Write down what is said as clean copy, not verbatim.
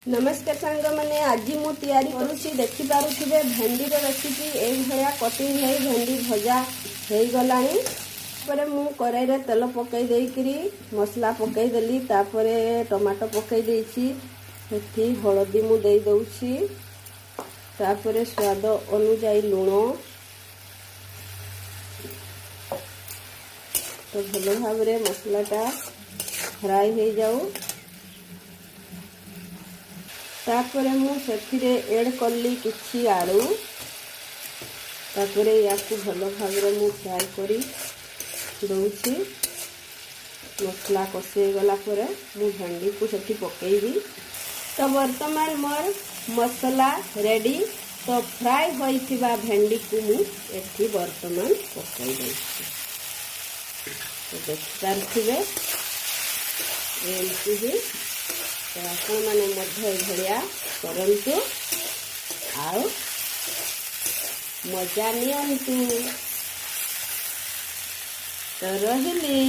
नमस्कार सांग मैंने आज मु तैयारी करुँची देखि पारुथिबे भेंडी रो रेसिपी एई भया कटिंग है भेंडी भजा हो गलानी पर मु कड़ाई रे तेल पकई देइकरी मसला पकई देली तापरे टमाटो पकई देइची एठी हळदी मु देई दउची तापरे स्वाद अनुसार लूण तो भल भाव मसलाटा फ्राई हो जाऊ तापरे मु सेथिरे ऐड करली किछि आलू तापरे याकु भल भाव मु फ्राई करी दउछि मसला कषे गला परे मु भेंडी को सेठी पकेइबी। तो वर्तमान मोर मसला रेडी तो फ्राई होइथिबा भेंडी को मु एठी वर्तमान पकेइ देछि तो देखि पारथिबे एमती ही तो आपण मैंने भलिया करंतु आउ मजा नियंतु तो रहिली।